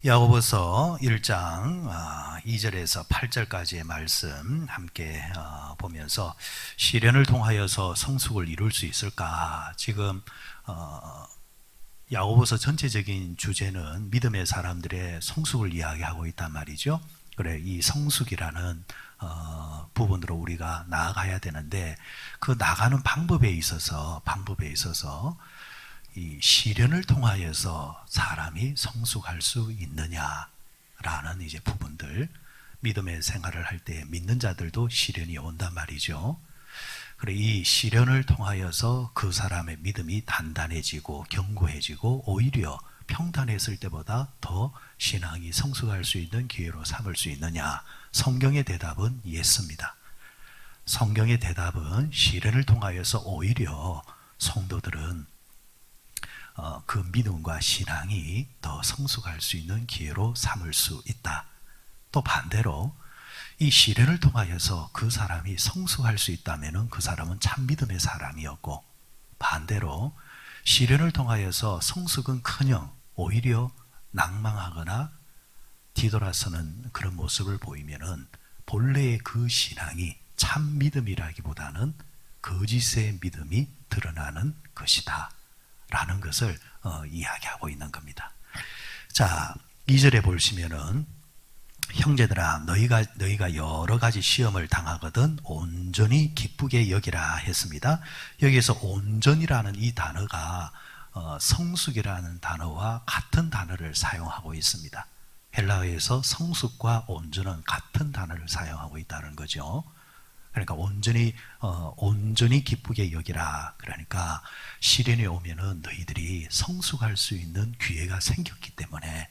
야고보서 1장 2절에서 8절까지의 말씀 함께 보면서 시련을 통하여서 성숙을 이룰 수 있을까? 지금 야고보서 전체적인 주제는 믿음의 사람들의 성숙을 이야기하고 있단 말이죠. 그래, 이 성숙이라는 부분으로 우리가 나아가야 되는데 그 나가는 방법에 있어서 이 시련을 통하여서 사람이 성숙할 수 있느냐라는 이제 부분들, 믿음의 생활을 할 때 믿는 자들도 시련이 온단 말이죠. 그래, 이 시련을 통하여서 그 사람의 믿음이 단단해지고 견고해지고 오히려 평탄했을 때보다 더 신앙이 성숙할 수 있는 기회로 삼을 수 있느냐? 성경의 대답은 예스입니다. 성경의 대답은 시련을 통하여서 오히려 성도들은 그 믿음과 신앙이 더 성숙할 수 있는 기회로 삼을 수 있다. 또 반대로 이 시련을 통하여서 그 사람이 성숙할 수 있다면 그 사람은 참 믿음의 사람이었고, 반대로 시련을 통하여서 성숙은커녕 오히려 낭망하거나 뒤돌아서는 그런 모습을 보이면은 본래의 그 신앙이 참 믿음이라기보다는 거짓의 믿음이 드러나는 것이다 라는 것을 이야기하고 있는 겁니다. 자, 2절에 보시면은 형제들아 너희가 여러 가지 시험을 당하거든 온전히 기쁘게 여기라 했습니다. 여기에서 온전이라는 이 단어가 성숙이라는 단어와 같은 단어를 사용하고 있습니다. 헬라어에서 성숙과 온전은 같은 단어를 사용하고 있다는 거죠. 그러니까 온전히 기쁘게 여기라. 그러니까 시련이 오면은 너희들이 성숙할 수 있는 기회가 생겼기 때문에,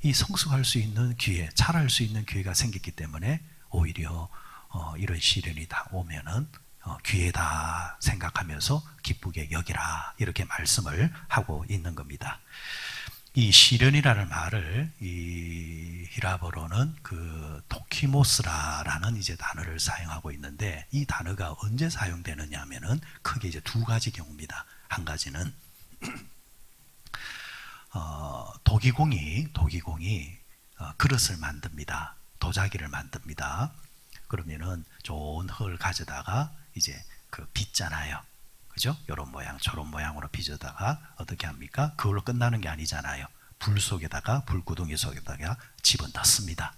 이 성숙할 수 있는 기회, 자랄 수 있는 기회가 생겼기 때문에 오히려 이런 시련이 다 오면은 기회다 생각하면서 기쁘게 여기라, 이렇게 말씀을 하고 있는 겁니다. 이 시련이라는 말을 이 히라보로는 그 도키모스라라는 이제 단어를 사용하고 있는데, 이 단어가 언제 사용되느냐 하면은 크게 이제 두 가지 경우입니다. 한 가지는 도기공이 그릇을 만듭니다. 도자기를 만듭니다. 그러면은 좋은 흙을 가져다가 이제 그 빚잖아요. 그죠? 이런 모양, 저런 모양으로 빚어다가 어떻게 합니까? 그걸로 끝나는 게 아니잖아요. 불구덩이 속에다가 집어넣습니다.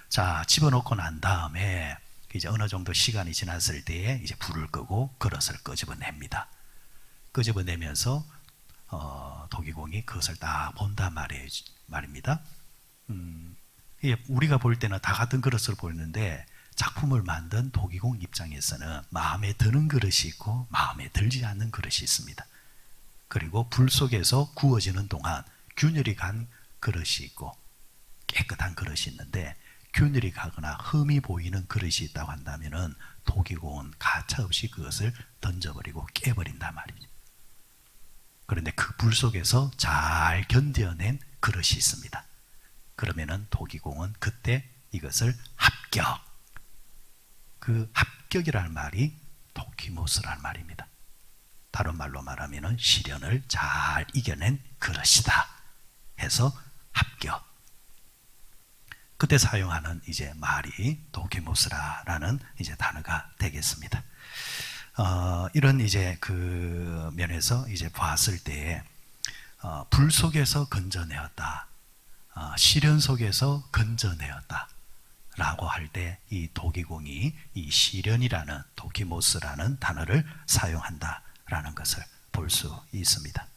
자, 집어넣고 난 다음에 이제 어느 정도 시간이 지났을 때에 이제 불을 끄고 그릇을 끄집어냅니다. 끄집어내면서 도기공이 그것을 다 본단 말입니다. 우리가 볼 때는 다 같은 그릇을 보이는데 작품을 만든 도기공 입장에서는 마음에 드는 그릇이 있고 마음에 들지 않는 그릇이 있습니다. 그리고 불 속에서 구워지는 동안 균열이 간 그릇이 있고 깨끗한 그릇이 있는데, 균열이 가거나 흠이 보이는 그릇이 있다고 한다면은 도기공은 가차없이 그것을 던져버리고 깨버린단 말이죠. 그런데 그 불 속에서 잘 견뎌낸 그릇이 있습니다. 그러면은 도기공은 그때 이것을 합격, 그 합격이라는 말이 도키모스라는 말입니다. 다른 말로 말하면은 시련을 잘 이겨낸 그릇이다 해서 합격. 그때 사용하는 이제 말이 도키모스라라는 이제 단어가 되겠습니다. 이런 이제 그 면에서 이제 봤을 때 불 속에서 건져내었다, 시련 속에서 건져내었다 라고 할 때 이 도기공이 이 시련이라는 도키모스라는 단어를 사용한다라는 것을 볼 수 있습니다.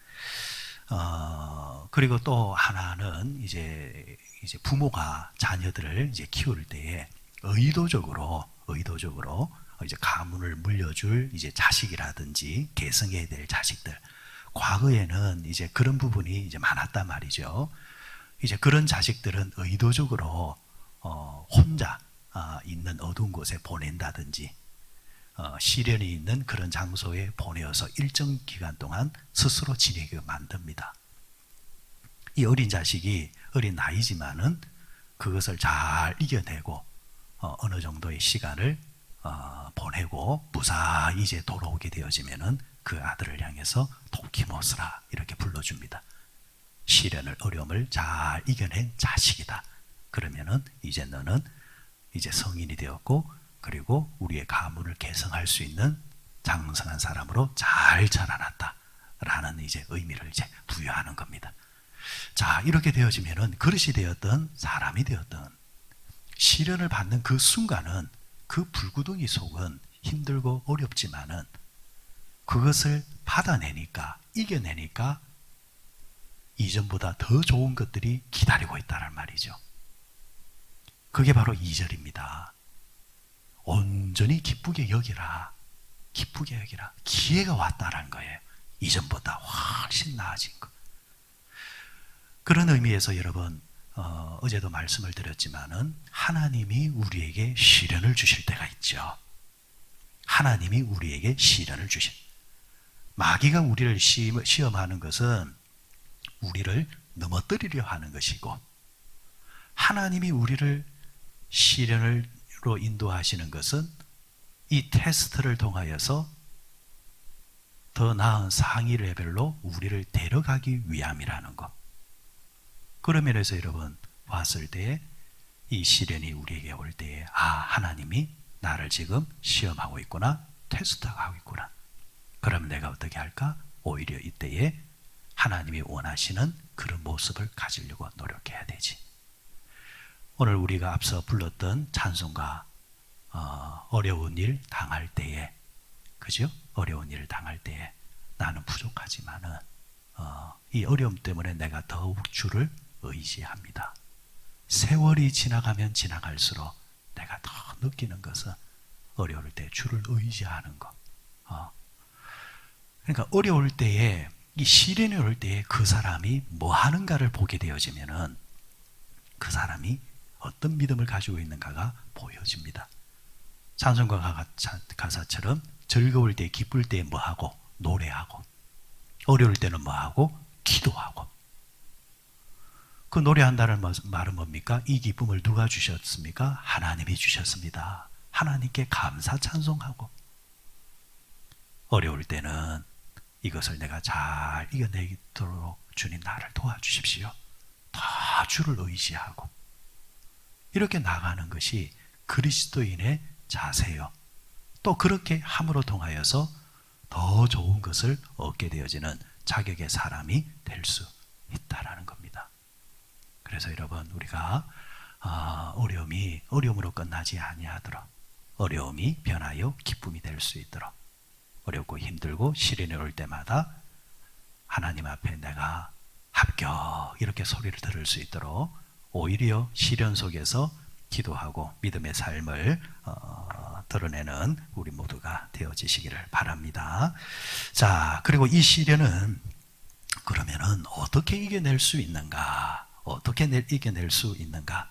그리고 또 하나는 이제 부모가 자녀들을 이제 키울 때에 의도적으로 이제 가문을 물려줄 이제 자식이라든지 계승해야 될 자식들, 과거에는 이제 그런 부분이 이제 많았단 말이죠. 이제 그런 자식들은 의도적으로 혼자 있는 어두운 곳에 보낸다든지 시련이 있는 그런 장소에 보내어서 일정 기간 동안 스스로 지내게 만듭니다. 이 어린 자식이 어린 나이지만은 그것을 잘 이겨내고 어느 정도의 시간을 보내고 무사히 이제 돌아오게 되어지면은 그 아들을 향해서 도키모스라 이렇게 불러줍니다. 시련을, 어려움을 잘 이겨낸 자식이다. 그러면은 이제 너는 이제 성인이 되었고, 그리고 우리의 가문을 계승할 수 있는 장성한 사람으로 잘 자라났다. 라는 이제 의미를 이제 부여하는 겁니다. 자, 이렇게 되어지면은 그릇이 되었던 사람이 되었던 시련을 받는 그 순간은 그 불구덩이 속은 힘들고 어렵지만은 그것을 받아내니까, 이겨내니까 이전보다 더 좋은 것들이 기다리고 있다는 말이죠. 그게 바로 2절입니다. 온전히 기쁘게 여기라. 기쁘게 여기라. 기회가 왔다라는 거예요. 이전보다 훨씬 나아진 것. 그런 의미에서 여러분, 어제도 말씀을 드렸지만은 하나님이 우리에게 시련을 주실 때가 있죠. 하나님이 우리에게 시련을 주실. 마귀가 우리를 시험하는 것은 우리를 넘어뜨리려 하는 것이고, 하나님이 우리를 시련으로 인도하시는 것은 이 테스트를 통하여서 더 나은 상위 레벨로 우리를 데려가기 위함이라는 것. 그런 면에서 여러분 봤을 때에 이 시련이 우리에게 올 때에 하나님이 나를 지금 시험하고 있구나, 테스트하고 있구나. 그럼 내가 어떻게 할까? 오히려 이때에 하나님이 원하시는 그런 모습을 가지려고 노력해야 되지. 오늘 우리가 앞서 불렀던 찬송가, 어려운 일 당할 때에, 그죠? 어려운 일을 당할 때에 나는 부족하지만은 이 어려움 때문에 내가 더욱 주를 의지합니다. 세월이 지나가면 지나갈수록 내가 더 느끼는 것은 어려울 때 주를 의지하는 것. 그러니까 어려울 때에, 이 시련이 올 때에 그 사람이 뭐 하는가를 보게 되어지면은 그 사람이 어떤 믿음을 가지고 있는가가 보여집니다. 찬송가 가사처럼 즐거울 때, 기쁠 때 뭐 하고? 노래하고. 어려울 때는 뭐 하고? 기도하고. 그 노래한다는 말은 뭡니까? 이 기쁨을 누가 주셨습니까? 하나님이 주셨습니다. 하나님께 감사 찬송하고. 어려울 때는 이것을 내가 잘 이겨내도록 주님 나를 도와주십시오. 다 주를 의지하고. 이렇게 나가는 것이 그리스도인의 자세요. 또 그렇게 함으로 통하여서 더 좋은 것을 얻게 되어지는 자격의 사람이 될 수 있다라는 겁니다. 그래서 여러분, 우리가 어려움으로 끝나지 아니하도록, 어려움이 변하여 기쁨이 될 수 있도록, 어렵고 힘들고 시련이 올 때마다 하나님 앞에 내가 합격 이렇게 소리를 들을 수 있도록 오히려 시련 속에서 기도하고 믿음의 삶을 드러내는 우리 모두가 되어지시기를 바랍니다. 자, 그리고 이 시련은 그러면은 어떻게 이겨낼 수 있는가? 어떻게 이겨낼 수 있는가?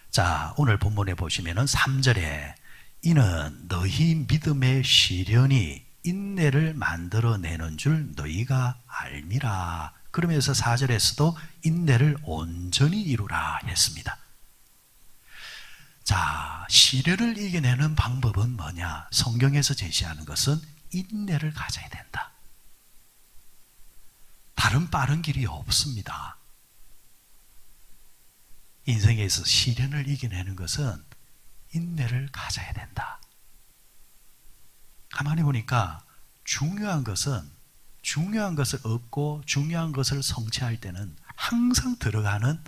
자, 오늘 본문에 보시면은 3절에 이는 너희 믿음의 시련이 인내를 만들어내는 줄 너희가 알미라. 그러면서 4절에서도 인내를 온전히 이루라 했습니다. 자, 시련을 이겨내는 방법은 뭐냐? 성경에서 제시하는 것은 인내를 가져야 된다. 다른 빠른 길이 없습니다. 인생에서 시련을 이겨내는 것은 인내를 가져야 된다. 가만히 보니까 중요한 것을 얻고 중요한 것을 성취할 때는 항상 들어가는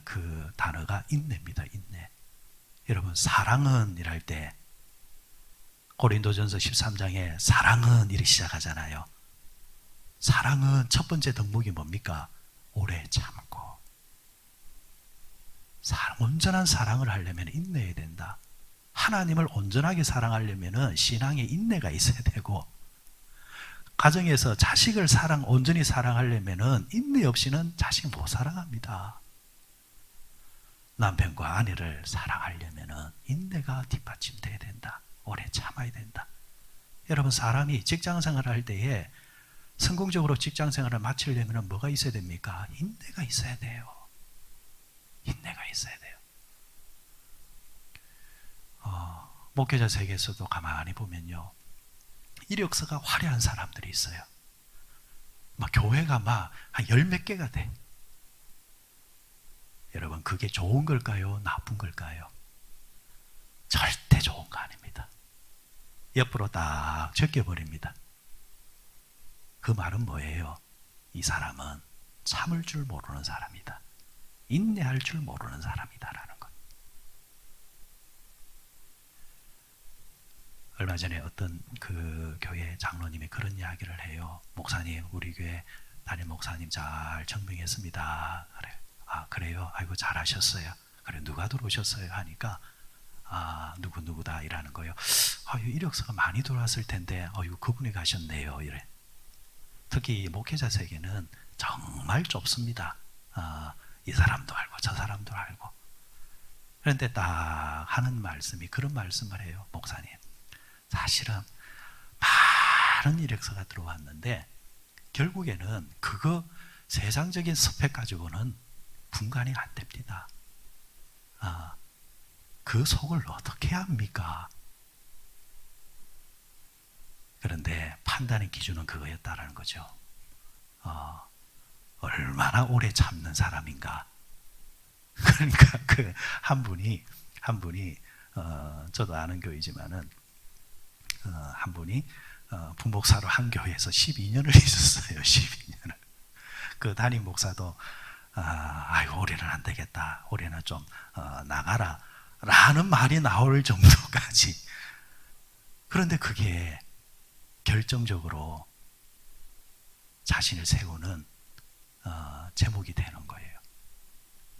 그 단어가 인내입니다. 인내. 여러분, 사랑은 이랄 때 고린도전서 13장에 사랑은 이렇게 시작하잖아요. 사랑은 첫 번째 덕목이 뭡니까? 오래 참고. 온전한 사랑을 하려면 인내해야 된다. 하나님을 온전하게 사랑하려면 신앙에 인내가 있어야 되고, 가정에서 자식을 온전히 사랑하려면 인내 없이는 자식 못 사랑합니다. 남편과 아내를 사랑하려면 인내가 뒷받침돼야 된다. 오래 참아야 된다. 여러분, 사람이 직장생활을 할 때에 성공적으로 직장생활을 마치려면 뭐가 있어야 됩니까? 인내가 있어야 돼요. 인내가 있어야 돼요. 목회자 세계에서도 가만히 보면요, 이력서가 화려한 사람들이 있어요. 막 교회가 막 한 열 몇 개가 돼. 여러분, 그게 좋은 걸까요? 나쁜 걸까요? 절대 좋은 거 아닙니다. 옆으로 딱 제껴버립니다. 그 말은 뭐예요? 이 사람은 참을 줄 모르는 사람이다. 인내할 줄 모르는 사람이다라는 것. 얼마 전에 어떤 그 교회 장로님이 그런 이야기를 해요. 목사님, 우리 교회 담임 목사님 잘 청빙했습니다. 그래. 아, 그래요? 아이고, 잘하셨어요. 그래, 누가 들어오셨어요? 하니까, 아, 누구누구다, 이라는 거예요. 아유, 이력서가 많이 들어왔을 텐데, 아유, 그분이 가셨네요. 이래. 특히 목회자 세계는 정말 좁습니다. 이 사람도 알고, 저 사람도 알고. 그런데 딱 하는 말씀이 그런 말씀을 해요. 목사님, 사실은 많은 이력서가 들어왔는데, 결국에는 그거 세상적인 스펙 가지고는 분간이 안 됩니다. 그 속을 어떻게 합니까? 그런데 판단의 기준은 그거였다라는 거죠. 얼마나 오래 참는 사람인가. 그러니까 그 한 분이 저도 아는 교회지만은 한 분이 부목사로 한 교회에서 12년을 있었어요. 12년을. 그 담임 목사도 아이고, 올해는 안 되겠다. 올해는 좀 나가라. 라는 말이 나올 정도까지. 그런데 그게 결정적으로 자신을 세우는 제목이 되는 거예요.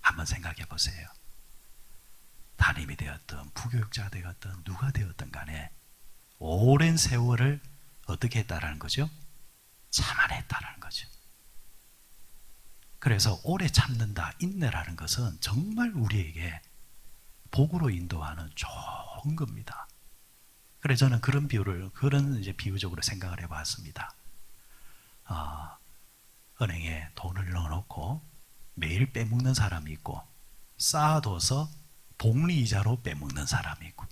한번 생각해 보세요. 담임이 되었든 부교육자가 되었든 누가 되었든 간에 오랜 세월을 어떻게 했다라는 거죠? 참아냈다라는 거죠. 그래서 오래 참는다, 인내라는 것은 정말 우리에게 복으로 인도하는 좋은 겁니다. 그래서 저는 그런 비유적으로 생각을 해봤습니다. 은행에 돈을 넣어놓고 매일 빼먹는 사람이 있고, 쌓아둬서 복리이자로 빼먹는 사람이 있고,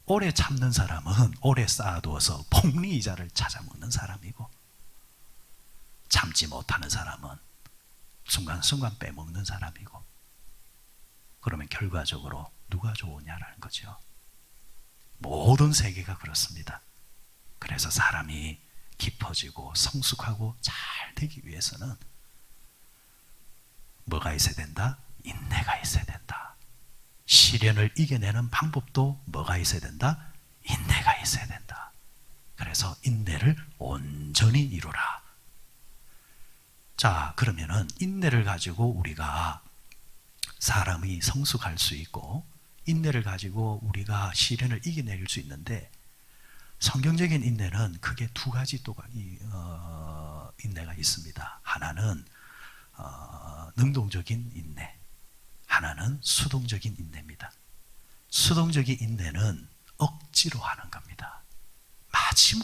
오래 참는 사람은 오래 쌓아두어서 복리이자를 찾아먹는 사람이고, 참지 못하는 사람은 순간순간 빼먹는 사람이고. 그러면 결과적으로 누가 좋으냐라는 거죠. 모든 세계가 그렇습니다. 그래서 사람이 깊어지고 성숙하고 잘 되기 위해서는 뭐가 있어야 된다? 인내가 있어야 된다. 시련을 이겨내는 방법도 뭐가 있어야 된다? 인내가 있어야 된다. 그래서 인내를 온전히 이루라. 자, 그러면은 인내를 가지고 우리가 사람이 성숙할 수 있고, 인내를 가지고 우리가 시련을 이겨낼 수 있는데, 성경적인 인내는 크게 두 가지 인내가 있습니다. 하나는 능동적인 인내, 하나는 수동적인 인내입니다. 수동적인 인내는 억지로 하는 겁니다. 마지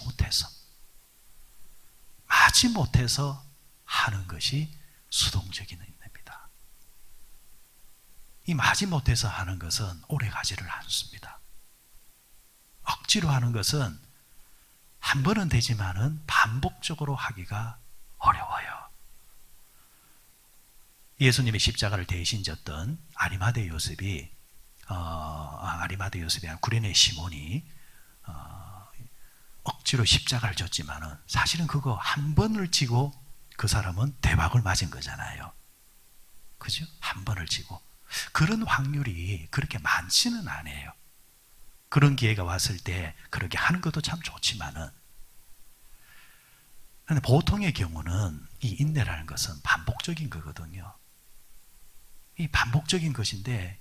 못해서 하는 것이 수동적인 인내입니다. 이 마지 못해서 하는 것은 오래 가지를 않습니다. 억지로 하는 것은 한 번은 되지만은 반복적으로 하기가 어려워요. 예수님이 십자가를 대신 졌던 아리마대 요셉이 아니라 구레네 시몬이 억지로 십자가를 졌지만은 사실은 그거 한 번을 지고 그 사람은 대박을 맞은 거잖아요. 그죠? 한 번을 지고. 그런 확률이 그렇게 많지는 않아요. 그런 기회가 왔을 때 그렇게 하는 것도 참 좋지만은, 근데 보통의 경우는 이 인내라는 것은 반복적인 거거든요. 이 반복적인 것인데,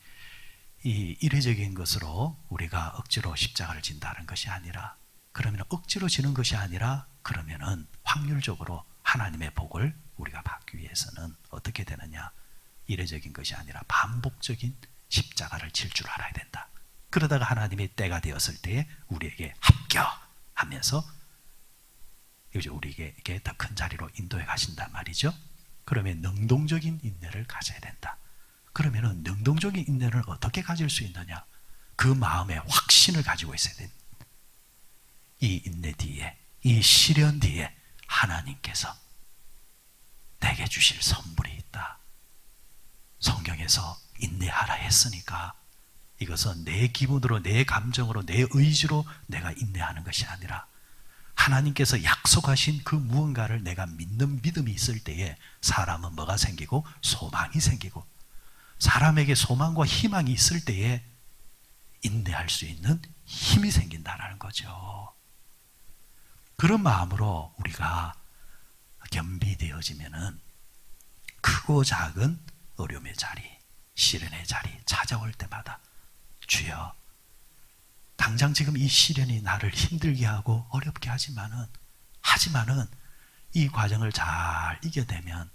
이 이례적인 것으로 우리가 억지로 십자가를 진다는 것이 아니라, 그러면 억지로 지는 것이 아니라, 그러면은 확률적으로 하나님의 복을 우리가 받기 위해서는 어떻게 되느냐? 이례적인 것이 아니라 반복적인 십자가를 질 줄 알아야 된다. 그러다가 하나님의 때가 되었을 때에 우리에게 합격하면서 이제 우리에게 더 큰 자리로 인도해 가신단 말이죠. 그러면 능동적인 인내를 가져야 된다. 그러면은 능동적인 인내를 어떻게 가질 수 있느냐? 그 마음의 확신을 가지고 있어야 된다. 이 인내 뒤에, 이 시련 뒤에 하나님께서 내게 주실 선물이 있다. 성경에서 인내하라 했으니까 이것은 내 기분으로, 내 감정으로, 내 의지로 내가 인내하는 것이 아니라 하나님께서 약속하신 그 무언가를 내가 믿는 믿음이 있을 때에 사람은 뭐가 생기고? 소망이 생기고, 사람에게 소망과 희망이 있을 때에 인내할 수 있는 힘이 생긴다는 거죠. 그런 마음으로 우리가 겸비되어지면은 크고 작은 어려움의 자리, 시련의 자리 찾아올 때마다 주여, 당장 지금 이 시련이 나를 힘들게 하고 어렵게 하지만은 이 과정을 잘 이겨내면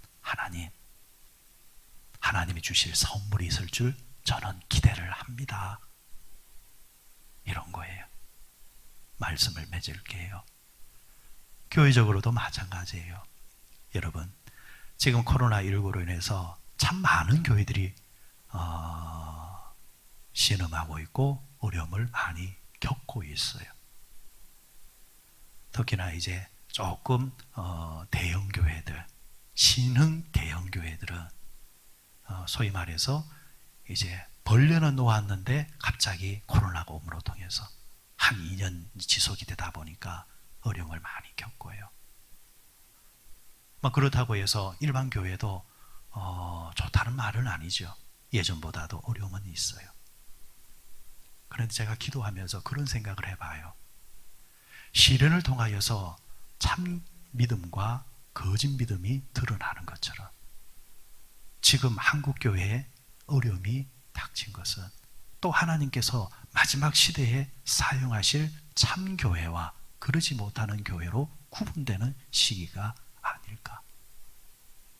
하나님이 주실 선물이 있을 줄 저는 기대를 합니다. 이런 거예요. 말씀을 맺을게요. 교회적으로도 마찬가지예요. 여러분, 지금 코로나19로 인해서 참 많은 교회들이 신음하고 있고 어려움을 많이 겪고 있어요. 특히나 이제 조금 대형 교회들, 신흥 대형 교회들은 소위 말해서 이제 벌려는 놓았는데 갑자기 코로나가 옴으로 통해서 한 2년 지속이 되다 보니까 어려움을 많이 겪고요. 그렇다고 해서 일반 교회도 좋다는 말은 아니죠. 예전보다도 어려움은 있어요. 그런데 제가 기도하면서 그런 생각을 해봐요. 시련을 통하여서 참 믿음과 거짓 믿음이 드러나는 것처럼 지금 한국 교회에 어려움이 닥친 것은 또 하나님께서 마지막 시대에 사용하실 참 교회와 그러지 못하는 교회로 구분되는 시기가 아닐까.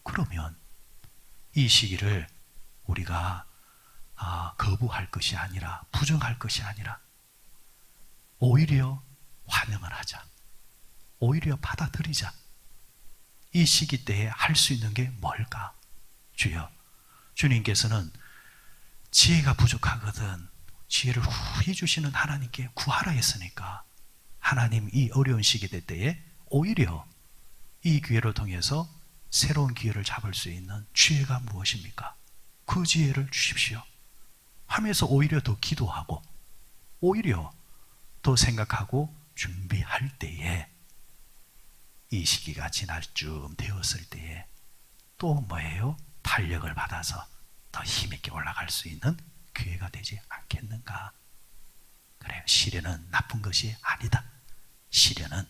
그러면 이 시기를 우리가 거부할 것이 아니라, 부정할 것이 아니라 오히려 환영을 하자. 오히려 받아들이자. 이 시기 때에 할 수 있는 게 뭘까? 주여, 주님께서는 지혜가 부족하거든 지혜를 후히 주시는 하나님께 구하라 했으니까 하나님 이 어려운 시기 때에 오히려 이 기회를 통해서 새로운 기회를 잡을 수 있는 지혜가 무엇입니까? 그 지혜를 주십시오 하면서 오히려 더 기도하고 오히려 더 생각하고 준비할 때에 이 시기가 지날 쯤 되었을 때에 또 뭐예요? 탄력을 받아서 더 힘있게 올라갈 수 있는 기회가 되지 않겠는가? 그래요. 시련은 나쁜 것이 아니다. 시련은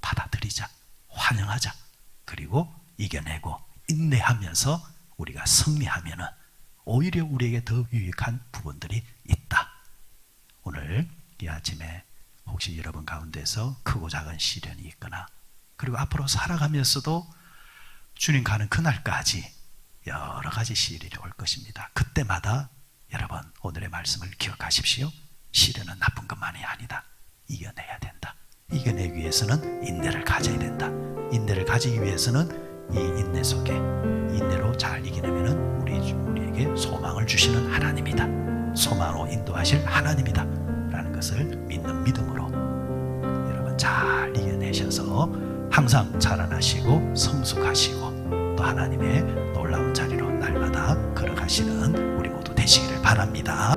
받아들이자, 환영하자, 그리고 이겨내고 인내하면서 우리가 승리하면은 오히려 우리에게 더 유익한 부분들이 있다. 오늘 이 아침에 혹시 여러분 가운데서 크고 작은 시련이 있거나 그리고 앞으로 살아가면서도 주님 가는 그날까지 여러 가지 시련이 올 것입니다. 그때마다 여러분 오늘의 말씀을 기억하십시오. 시련은 나쁜 것만이 아니다. 이겨내야 된다. 이겨내기 위해서는 인내를 가져야 된다. 인내를 가지기 위해서는 이 인내 속에 인내로 잘 이겨내면 우리에게 소망을 주시는 하나님이다. 소망으로 인도하실 하나님이다. 라는 것을 믿는 믿음으로 여러분 잘 이겨내셔서 항상 자라나시고 성숙하시고 또 하나님의 놀라운 자리로 날마다 걸어가시는 우리 모두 되시기를 바랍니다.